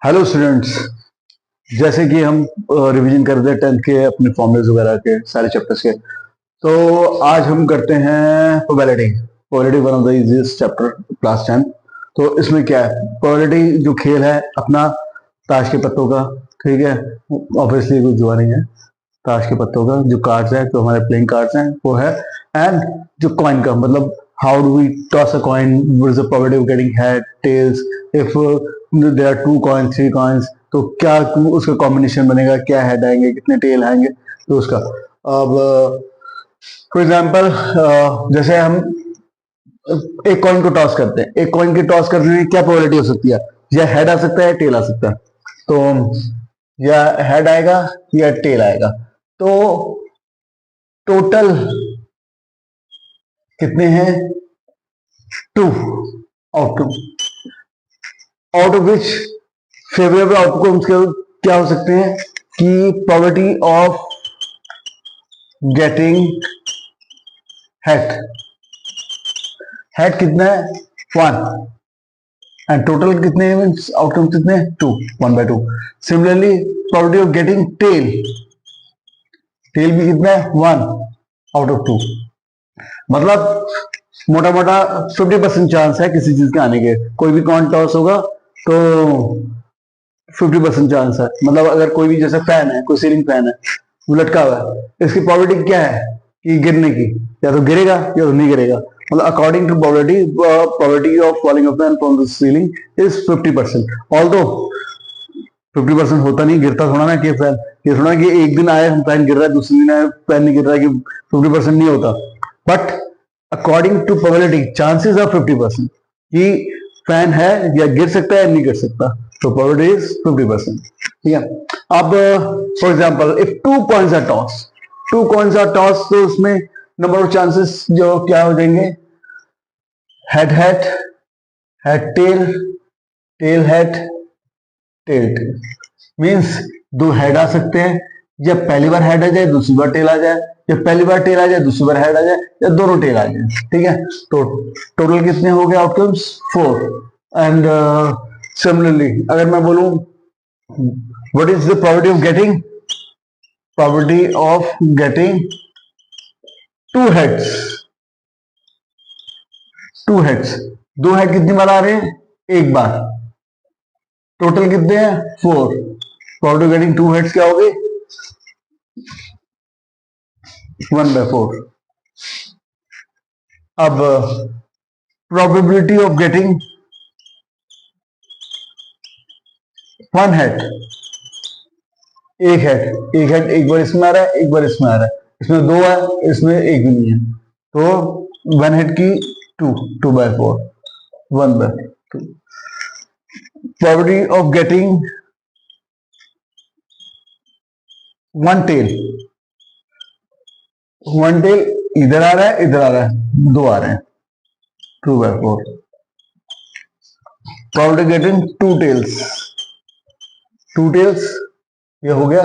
Hello students. जैसे कि हम रिवीजन कर रहे थे 10th के अपने फॉर्मूलेस वगैरह के सारे चैप्टर्स के, तो आज हम करते हैं probability. Probability one of the easiest chapter class 10। तो इसमें क्या है, प्रोबेबिलिटी जो खेल है अपना ताश के पत्तों का, ठीक है। ऑब्वियसली कुछ जुआ नहीं है, ताश के पत्तों का जो कार्ड्स है, जो हमारे प्लेइंग कार्ड्स हैं वो है। एंड जो कॉइन का मतलब how do we toss a coin, what is the probability of getting head tails if there are 2 coins 3 coins, तो क्या उसका कॉम्बिनेशन बनेगा, क्या हेड आएंगे कितने टेल आएंगे, तो उसका। अब फॉर एग्जांपल जैसे हम एक कॉइन को टॉस करते हैं, एक कॉइन के टॉस करने में क्या प्रोबेबिलिटी हो सकती है, या हेड आ सकता है टेल आ सकता है। तो या हेड आएगा या टेल आएगा। तो टोटल कितने हैं, 2 outcome, out of which favourable outcomes क्या हो सकते हैं कि probability of getting head, head कितना है 1 एंड टोटल कितने आउटकम कितने 2, 1/2। Similarly probability of getting tail, tail भी कितना है 1 आउट ऑफ 2। मतलब मोटा मोटा 50% चांस है किसी चीज के आने के। कोई भी कॉइन टॉस होगा तो 50% चांस है। मतलब अगर कोई भी जैसे फैन है, कोई सीलिंग फैन है, वो लटका हुआ है, इसकी प्रोबेबिलिटी क्या है कि गिरने की, या तो गिरेगा या तो नहीं गिरेगा। मतलब according to probability of falling a fan from the ceiling is 50%। Although 50% होता नहीं, गिरता थोड़ा ना कि फैन, ये थोड़ा कि एक दिन आए हम फैन गिर रहा है, दूसरे दिन आए फैन नहीं गिर रहा है, कि 50% नहीं होता। But according to probability chances are 50% कि फैन है या गिर सकता है या नहीं गिर सकता। तो प्रोबेबिलिटी इज 50%, ठीक है। अब for example if 2 coins are toss, 2 coins are toss, तो उसमें नंबर ऑफ चांसेस जो क्या हो जाएंगे, head head, head tail, tail head, tail tail. Means 2 head आ सकते हैं, या पहली बार हेड आ जाए दूसरी बार टेल आ जाए, या पहली बार टेल आ जाए दूसरी बार हेड आ जाए, या दोनों टेल आ जाए, ठीक है। तो टोटल कितने हो गए आउटकम्स 4। एंड सिमिलरली अगर मैं बोलूं what is the probability of getting, probability of getting 2 heads, 2 heads, 2 head कितनी बार आ रहे हैं, एक बार। टोटल कितने हैं 4। प्रोबेबिलिटी ऑफ गेटिंग 2 हेड्स क्या हो गई 1/4। अब प्रोबेबिलिटी ऑफ गेटिंग 1 हेड, एक हेड, एक हेड एक बार इसमें आ रहा है एक बार इसमें आ रहा है, इसमें 2 है इसमें एक भी नहीं है, तो 1 हेड की 2/4, 1/2। Probability of getting 1 tail, 1 tail इधर आ रहा है इधर आ रहा है, 2 आ रहे हैं, 2/4। प्रोबेबिलिटी गेटिंग 2 टेल्स, 2 टेल्स ये हो गया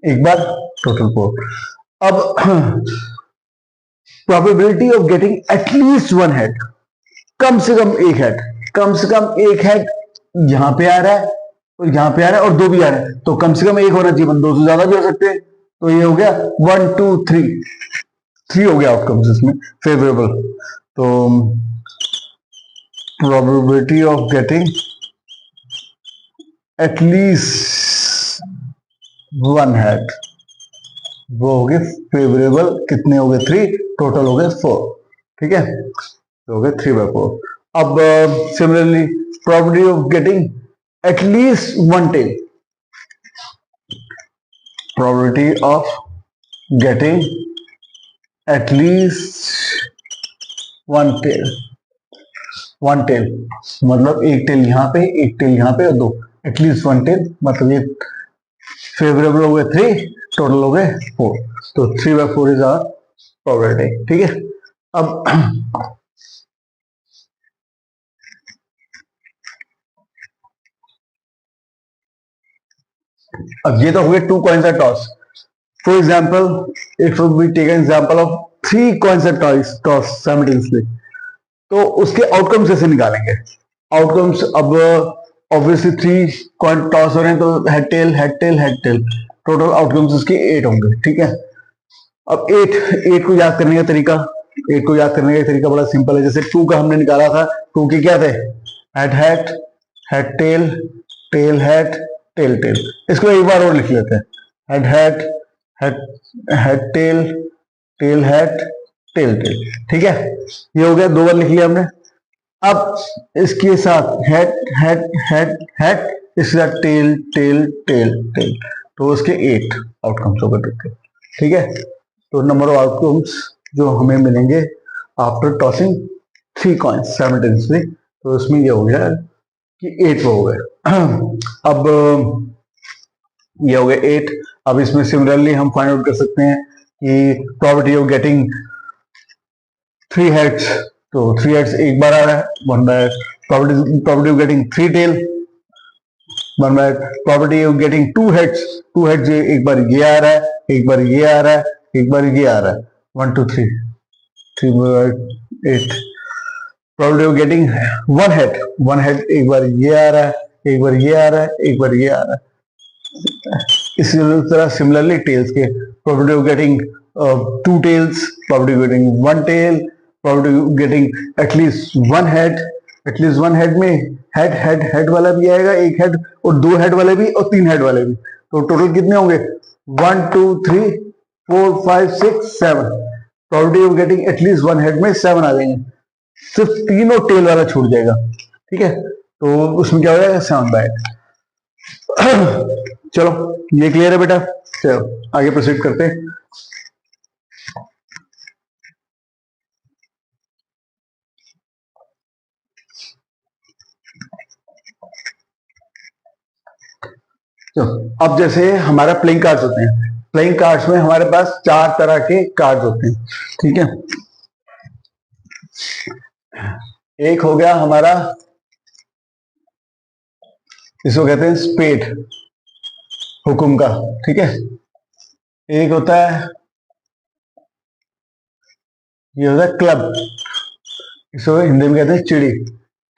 एक बार, टोटल 4। अब probability of getting at least 1 head, कम से कम एक हेड, कम से कम एक हेड यहां पे आ रहा है और यहां पे आ रहा है और 2 भी आ रहा है, तो कम से कम एक होना चाहिए, 2 से ज्यादा भी हो सकते हैं। तो ये हो गया 1 2 3, 3 हो गया आउटकम्स इसमें फेवरेबल। तो probability of getting at least 1 head, वो हो गए फेवरेबल, कितने हो गए 3, टोटल हो गए 4, ठीक है, तो हो गए 3/4। अब similarly probability of getting at least 1 tail, probability of getting at least 1 tail, 1 tail मतलब एक टेल यहाँ पे एक टेल यहाँ पे और 2, एटलीस्ट 1 टेल, मतलब ये फेवरेबल हो गए 3, टोटल हो गए 4। तो 3/4 इज आवर प्रोबेबिलिटी, ठीक है। अब ये तो हुए 2 coins are toss. For example if we take an example of 3 coins are toss simultaneously, तो उसके आउटकम्स कैसे निकालेंगे। आउटकम्स अब ऑब्वियसली 3 कॉइन टॉस हो रहे हैं तो head tail head tell head tell, total outcomes इसके 8 होंगे। ठीक है, अब 8 को याद करने का तरीका, 8 को याद करने का तरीका बड़ा सिंपल है। जैसे 2 का हमने निकाला था, 2 के क्या थे, head head head tail tail head tail tail. इसको एक बार और लिख लेते हैं, head head head head tail tail head tail tail. ठीक है, ये हो गया, 2 बार लिख लिया हमने। अब इसके साथ हेड हेड हेड हेड, इसके साथ टेल टेल टेल टेल, तो उसके 8 आउटकम्स हो गए। ठीक है, तो नंबर ऑफ आउटकम्स जो हमें मिलेंगे आफ्टर टॉसिंग 3 कॉइन्स साइमल्टेनियसली, तो उसमें ये हो गया कि 8 हो गए। अब ये हो गया 8। अब इसमें सिमिलरली हम फाइंड आउट कर सकते हैं कि प्रोबेबिलिटी ऑफ गेटिंग 3 हेड्स, तो 3 हेड्स एक बार आ रहा है, 1 by probability of getting 3 tail, 1 by probability of getting 2 heads, 2 heads एक बार ये आ रहा है, एक बार ये आ रहा है, एक बार ये आ रहा है, 1 2 3 3 by 8। Probability of getting 1 head, 1 head एक बार ये आ रहा है, एक बार ये आ रहा है, एक बार ये आ रहा है। इसी तरह सिमिलरली टेल्स के probability of getting 2 tails, probability of getting 1 tail, probability of getting at least 1 head, at least 1 head में हेड हेड हेड वाला भी आएगा, 1 हेड, और 2 हेड वाले भी, और 3 हेड वाले भी, तो टोटल कितने होंगे, 1 2 3 4 5 6 7। Probability of getting at least 1 head में 7 आ जाएंगे, सिर्फ 3 और टेल वाला छूट जाएगा। ठीक है, तो उसमें क्या हो जाएगा, 7 बाय 8। चलो ये क्लियर है बेटा, चलो आगे प्रोसीड करते हैं। तो अब जैसे हमारा प्लेइंग कार्ड्स होते हैं, प्लेइंग कार्ड्स में हमारे पास 4 तरह के कार्ड्स होते हैं। ठीक है, एक हो गया हमारा, इसको कहते हैं स्पेड, हुकुम का। ठीक है, एक होता है, ये होता है क्लब, इसको हिंदी में कहते हैं चिड़ी।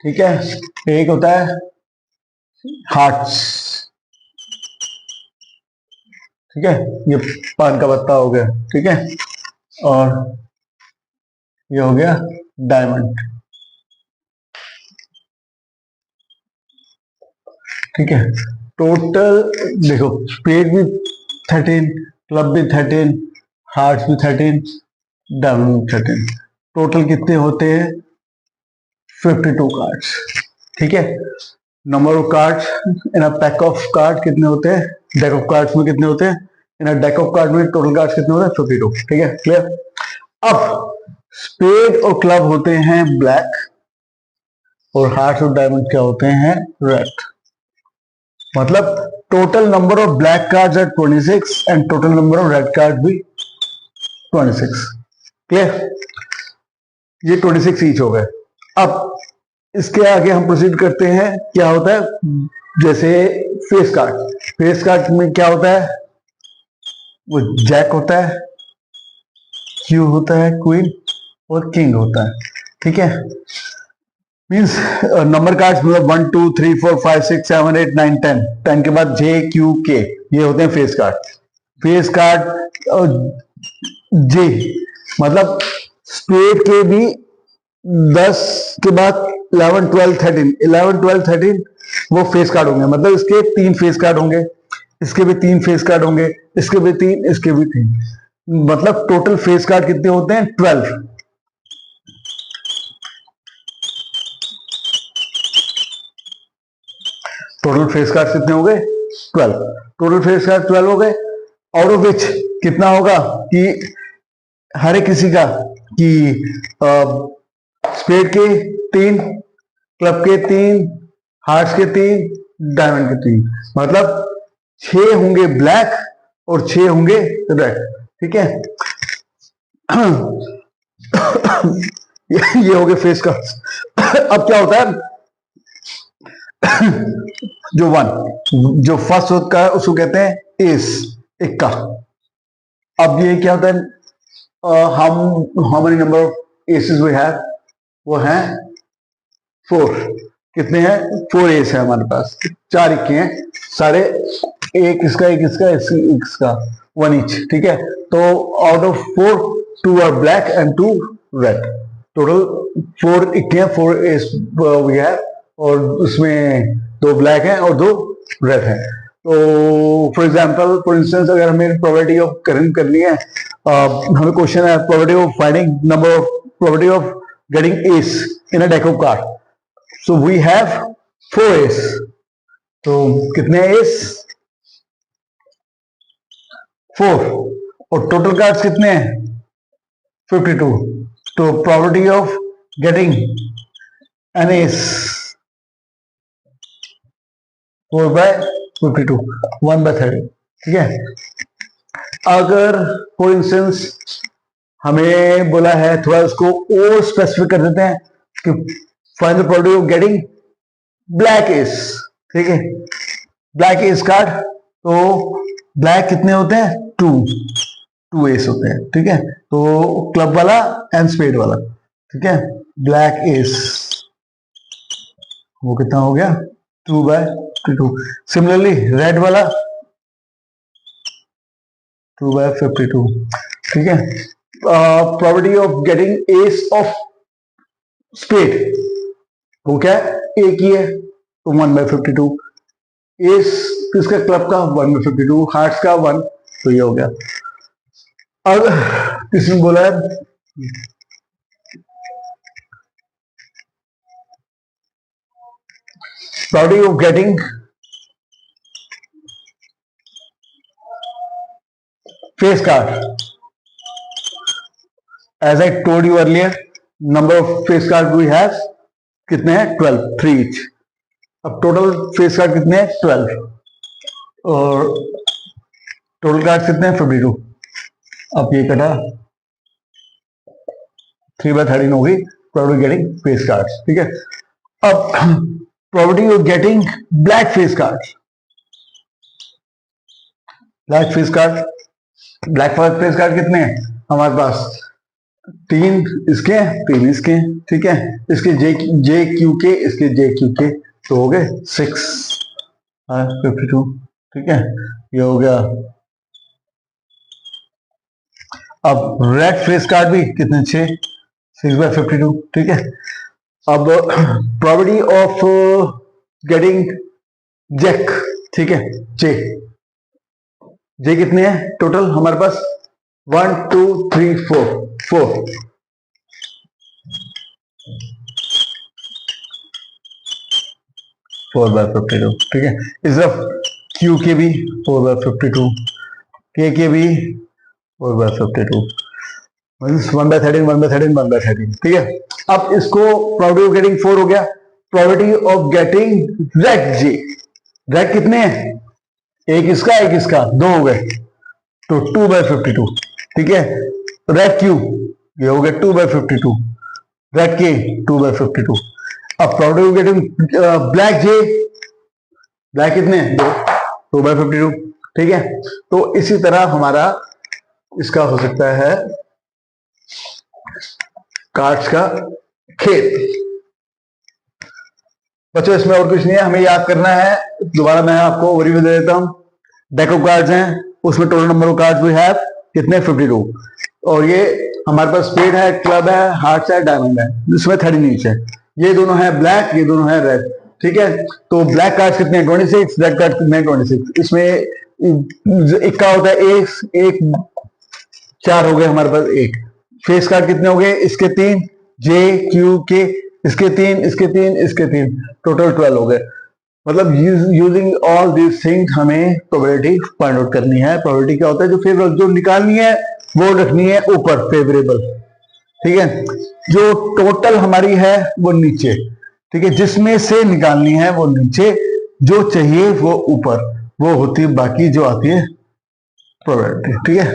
ठीक है, एक होता है हार्ट्स। ठीक है, ये पान का पत्ता हो गया। ठीक है, और ये हो गया डायमंड। ठीक है, टोटल देखो, स्पेड भी 13, क्लब भी 13, हार्ट्स भी 13, डायमंड भी 13, टोटल कितने होते हैं, 52 कार्ड्स। ठीक है, number of cards in a pack of card कितने होते हैं, डेक ऑफ कार्ड्स में कितने होते हैं, इन अ डेक ऑफ कार्ड में टोटल कार्ड्स कितने होते हैं, 52। ठीक है, क्लियर। अब स्पेड और क्लब होते हैं ब्लैक, और हार्ट्स और डायमंड क्या होते हैं, रेड। मतलब total number of black cards are 26 and total number of red card भी 26। क्लियर, ये 26 ईच हो गए। अब इसके आगे हम प्रोसीड करते हैं, क्या होता है, जैसे फेस कार्ड, फेस कार्ड में क्या होता है, वो जैक होता है, क्यू होता है, क्वीन और किंग होता है। ठीक है, मीन्स नंबर कार्ड्स मतलब 1 2 3 4 5 6 7 8 9 10, 10 के बाद जे क्यू के, ये होते हैं फेस कार्ड। फेस कार्ड जे मतलब स्पेड के भी 10 के बाद 11 12 13, 11 12 13 वो फेस कार्ड होंगे, मतलब इसके 3 फेस कार्ड होंगे, इसके भी 3 फेस कार्ड होंगे, इसके भी 3, इसके भी 3, मतलब टोटल फेस कार्ड कितने होते हैं, 12। टोटल फेस कार्ड कितने हो गए, 12। टोटल फेस कार्ड 12 हो गए, आउट ऑफ विच कितना होगा कि हर एक किसी का कि स्पेड के 3, क्लब के 3, हार्ट्स के 3, डायमंड के 3, मतलब 6 होंगे ब्लैक और 6 होंगे रेड। ठीक है, ये हो गए फेस कार्ड। अब क्या होता है, जो फर्स्ट होता है उसको कहते हैं एस, इक्का। अब ये क्या होता है, how many number of aces we have, वो है 4। कितने हैं, 4 एस है हमारे पास, 4 इक्के हैं सारे, एक इसका एक इसका इसका 1 ईच, ठीक है। तो out of 4 2 are black and 2 red, total 4 इक्के हैं, 4 एस वी है, और उसमें 2 ब्लैक हैं और 2 रेड हैं। तो फॉर एग्जांपल, फॉर इंस्टेंस, अगर हमें प्रोबेबिलिटी ऑफ करंट करनी है, हमें क्वेश्चन है probability of finding number of probability of getting ace in a deck of card. So we have 4 ace, तो कितने एस, 4, और टोटल कार्ड्स कितने हैं, 52। तो probability of getting an S 4/52, 1/30, ठीक है। अगर फॉर इंस्टेंस हमें बोला है, थोड़ा इसको और स्पेसिफिक कर देते हैं कि find the probability of getting black S, ठीक है, ब्लैक एस कार्ड, तो ब्लैक कितने होते हैं, 2 एस होते हैं, ठीक है। तो क्लब वाला एंड स्पेड वाला, ठीक है, ब्लैक एस वो कितना हो गया, 2/52। सिमिलरली रेड वाला 2/52, ठीक है। Probability of getting ace of spade, वो क्या है, एक ही है, तो 1/52। एस किसका, क्लब का, 1/52, हार्ट्स का 1, तो ये हो गया। अब किसने बोला है probability of getting face card, as I told you earlier, number of face card we have कितने हैं, 12, 3 ईच। अब टोटल फेस कार्ड कितने हैं, 12, और टोटल कार्ड कितने हैं, 52। अब ये कटा 3/13 होगी प्रोबेबिलिटी गेटिंग फेस कार्ड्स, ठीक है। अब probability of getting black face card, black face card, black face card कितने हैं हमारे पास, 3 इसके, 3 इसके, ठीक है। इसके जे क्यू के, इसके जे क्यू के, तो हो गए 6/52, ठीक है, ये हो गया। अब रेड फेस कार्ड भी कितने, 6/52, ठीक है। अब प्रोबेबिलिटी ऑफ गेटिंग जैक, ठीक है, जे जे कितने हैं टोटल हमारे पास, 1 2 3 4 4/52, ठीक है। इस तरफ क्यू के भी 4/52, के भी 4/52, 1/13 1/13 1/13, ठीक है। अब इसको प्रोबेबिलिटी ऑफ गेटिंग 4 हो गया, probability of getting red J, red कितने हैं, एक इसका 2 हो गए, तो 2/52, ठीक है। रेड क्यू ये हो गया 2/52, रेड के 2/52। अब probability of getting black J, black कितने हैं, 2/52, ठीक है। तो इसी तरह हमारा इसका हो सकता है कार्ड्स का खेल। बच्चों इसमें और कुछ नहीं है, हमें याद करना है, दोबारा मैं आपको ओवरव्यू दे देता हूं। डेक ऑफ कार्ड्स हैं, उसमें total number of cards we have कितने, 52, और ये हमारे पास स्पेड है, क्लब है, हार्ट्स है, डायमंड है, जिसमें 30 ईच है। ये दोनों है ब्लैक, ये दोनों है रेड, ठीक है। तो ब्लैक कार्ड्स कितने हैं, 26, रेड कार्ड कितने हैं, 26। इसमें इक्का होता है एक 4 हो गए हमारे पास, एक फेस कार्ड कितने हो गए, इसके 3, जे क्यू के, इसके 3 इसके 3 इसके 3, टोटल 12 हो गए। मतलब यूजिंग ऑल दिस थिंग्स हमें प्रोबेबिलिटी फाइंड आउट करनी है। प्रोबेबिलिटी क्या होता है, जो फेवरेबल, जो निकालनी है वो रखनी है ऊपर, फेवरेबल, ठीक है। जो टोटल हमारी है वो नीचे, ठीक है, जिसमें से निकालनी है वो नीचे, जो चाहिए वो ऊपर, वो होती है बाकी जो आती है प्रोबेबिलिटी, ठीक है।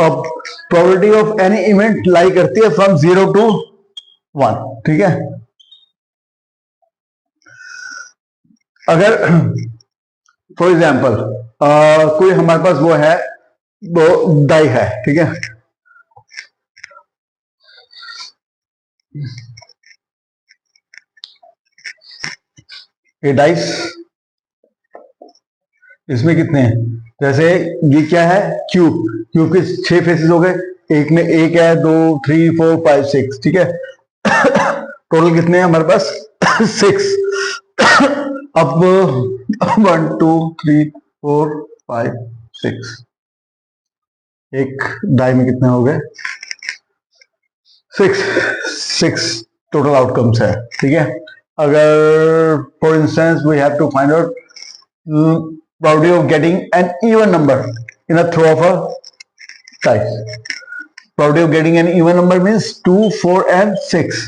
अब प्रोबेबिलिटी ऑफ एनी इवेंट लाई करती है फ्रॉम 0 to 1, ठीक है। अगर फॉर एग्जाम्पल कोई हमारे पास वो है, वो डाई है, ठीक है, ये डाइस, इसमें कितने हैं? जैसे ये क्या है, क्यूब, क्यूब के 6 फेसेस हो गए, एक में एक है, 2 3 4 5 6, ठीक है। टोटल कितने हैं हमारे पास? 6। अब 1 2 3 4 5 6, एक डाई में कितने हो गए? 6 टोटल आउटकम्स है, ठीक है। अगर for instance we have to find out probability of getting an even number in a throw of a dice. Probability of getting an even number means 2 4 and 6.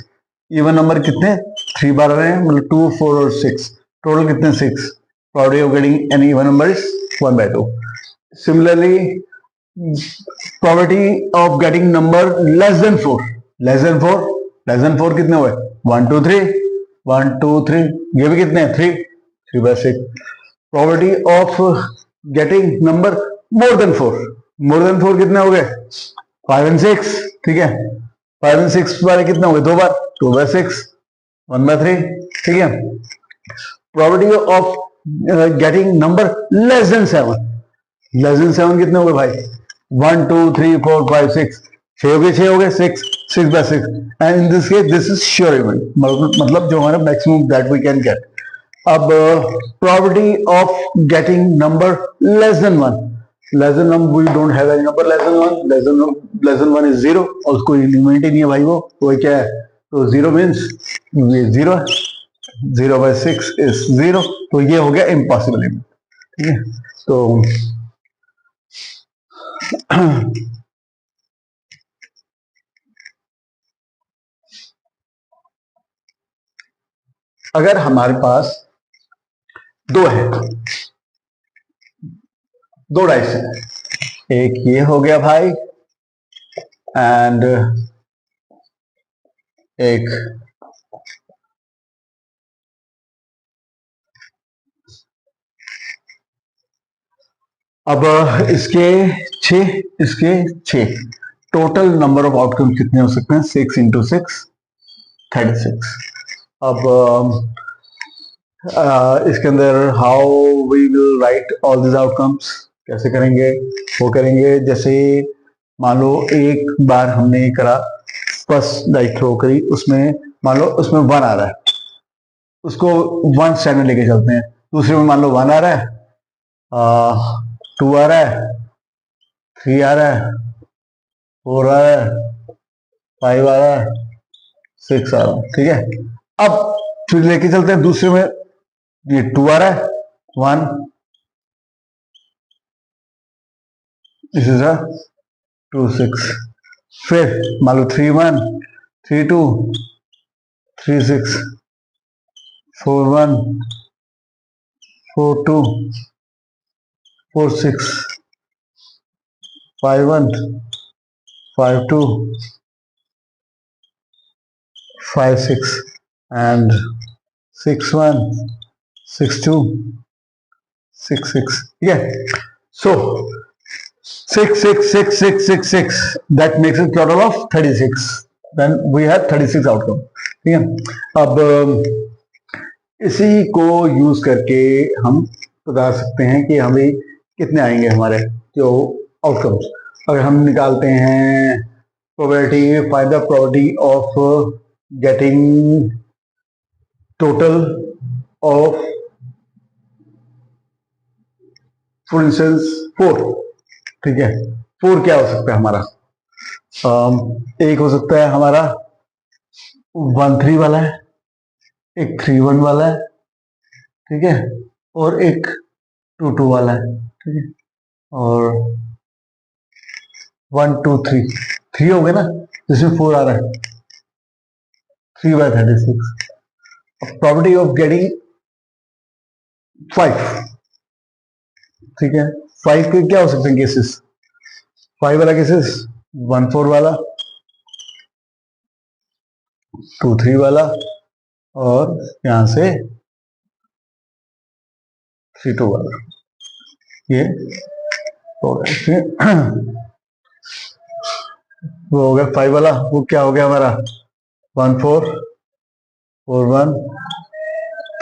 even number कितने? 3 बार रहे हैं, मतलब 2 4 और 6, total कितने? 6. probability of getting an even number is 1/2. similarly probability of getting number less than 4, less than 4, less than 4 कितने हुए? 1 2 3, 1 2 3, ये भी कितने हैं? 3, 3/6. probability of getting number more than 4, more than 4 कितने हो गए? 5 and 6, ठीक है। 5 and 6 वाले कितने हो गए? 2 बार, 2/6, 1/3, ठीक है। probability of getting number less than 7, less than 7 कितने हो गए भाई? 1 2 3 4 5 6, 6 हो गए, 6 हो गए, 6, 6/6, and in this case this is sure event, मतलब जो हमारा maximum that we can get. अब probability of getting number less than 1, less than 1 we don't have any number less than 1, less than 1 is 0, और उसको limit ही नहीं है भाई, वो क्या है? तो 0 मीन्स ये 0 है, 0/6 is 0, तो ये हो गया इम्पॉसिबल लिमिट, ठीक है। तो अगर हमारे पास दो है, दो डाइस है, एक ये हो गया भाई एंड एक अब इसके 6, इसके 6, टोटल नंबर ऑफ आउटकम कितने हो सकते हैं? 6 into 6 36. अब इसके अंदर how we will write all this outcomes, कैसे करेंगे? वो करेंगे जैसे मान लो एक बार हमने करा, फर्स्ट डाइस थ्रो करी, उसमें मान लो उसमें 1 आ रहा है, उसको 1 स्टैंड में लेके चलते हैं। दूसरे में मान लो 1 आ रहा है, 2 आ रहा है, 3 आ रहा है, 4 आ रहा है, 5 आ रहा है, 6 आ रहा है, ठीक है। अब फिर लेके चलते हैं दूसरे में, ये 2 आ रहा है, 1, दिस इज 2 6, फिर मान लो 3 1 3 2 3 6 4 1 4 2 4 6 5 1 5 2 5 6 and 6 1 6 2 6 6, yeah. So 6 6 6 6 6 6, that makes a total of 36. Then we have 36 outcome, ठीक है। अब इसी को यूज करके हम बता सकते हैं कि हमें कितने आएंगे हमारे जो आउटकम्स। अगर हम निकालते हैं probability, find the probability of getting total of for instance 4, ठीक है। 4 क्या हो सकता है हमारा? एक हो सकता है हमारा 1 3 वाला है, एक 3 1 वाला है, ठीक है, और एक 2 2 वाला है, ठीक है, और 1 2 3 3 हो गए ना, जिसमें 4 आ रहा है, 3/36. प्रोबेबिलिटी ऑफ गेटिंग 5, ठीक है। 5 के क्या हो सकते हैं केसेस? 5 वाला केसेस 1 4 वाला, 2 3 वाला, और यहां से 3 2 वाला, ये हो गया, ठीक है। वो हो गया 5 वाला, वो क्या हो गया हमारा? 1 4 4 1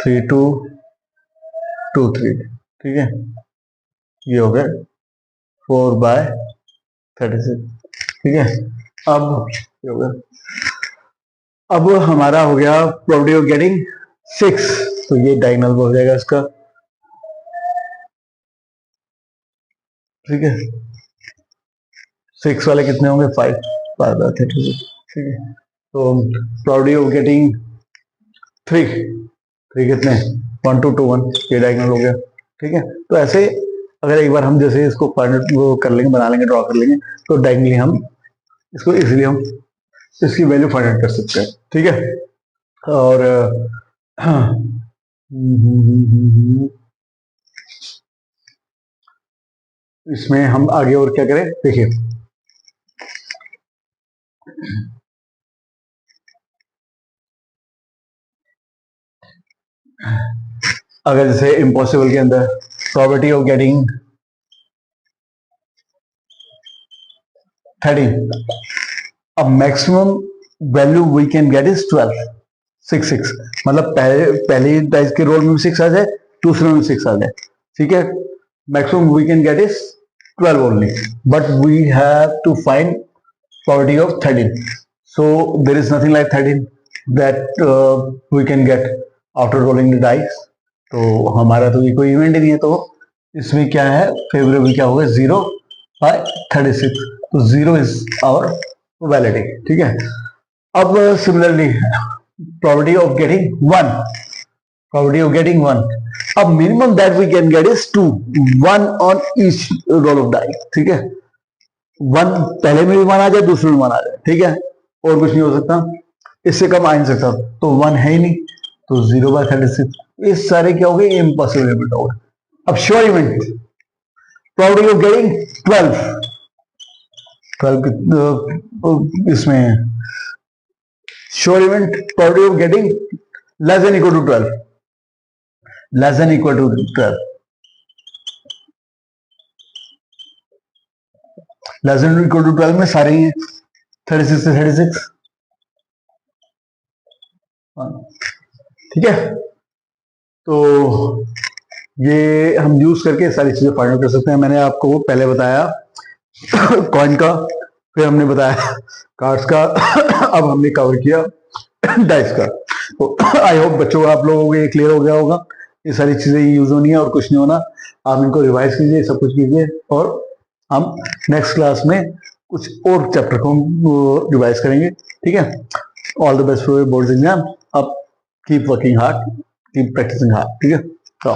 3 2 2 3, ठीक है, ये हो गया 4/36, ठीक है। अब ये हो गया, अब हमारा हो गया प्रोबेबिलिटी ऑफ गेटिंग 6, तो ये डायगोनल हो जाएगा इसका, ठीक है। 6 वाले कितने होंगे 5/36, ठीक है। तो प्रोबेबिलिटी ऑफ गेटिंग 3 कितने 1 2 2 1, ये डायगोनल हो गया, ठीक है। तो ऐसे अगर एक बार हम जैसे इसको वो कर लेंगे, बना लेंगे, ड्रॉ कर लेंगे, तो डायगोनली हम इसको इजीली हम इसकी वैल्यू फाइंड आउट कर सकते हैं, ठीक है। और इसमें हम आगे और क्या करें, देखिए अगर जैसे इम्पॉसिबल के अंदर प्रोबेबिलिटी ऑफ गेटिंग 13, अब maximum value we can get is 12, 6 मतलब पहली डाइस के रोल में भी 6 आ जाए, दूसरे में 6 आ जाए, ठीक है। Maximum we can get is 12 only, but we have to find probability of 13, so there is nothing like 13 that we can get after rolling the dice। तो हमारा तो ये कोई इवेंट ही नहीं है, तो इसमें क्या है फेवरेबल क्या होगा 0/36, तो 0 इज आवर वैलिडिटी, ठीक है। अब similarly probability of getting 1, probability of getting 1, अब minimum that we can get is 2, 1 on each roll of dice, ठीक है। 1 पहले में भी 1 आ जाए, दूसरे में 1 आ जाए, ठीक है, और कुछ नहीं हो सकता, इससे कम आ नहीं सकता, तो 1 है ही नहीं, तो 0/36, इस सारे क्या हो गए इम्पॉसिबल इवेंट हो गए। अब sure event probability of getting 12 इसमें sure event probability of getting less than equal to 12, less than equal to 12, less than equal to 12 में सारे ही हैं 36 से 36, ठीक है। तो ये हम यूज करके सारी चीजें फाइंड आउट कर सकते हैं। मैंने आपको पहले बताया कॉइन का, फिर हमने बताया कार्ड्स का, अब हमने कवर किया डाइस का। तो आई होप बच्चों को आप लोगों को ये क्लियर हो गया होगा, ये सारी चीजें यूज होनी है और कुछ नहीं होना। आप इनको रिवाइज कीजिए, सब कुछ कीजिए, और हम नेक्स्ट क्लास में कुछ और चैप्टर को रिवाइज करेंगे, ठीक है। All the best for your boards exam. अब keep working hard, keep practicing hard, ठीक है। तो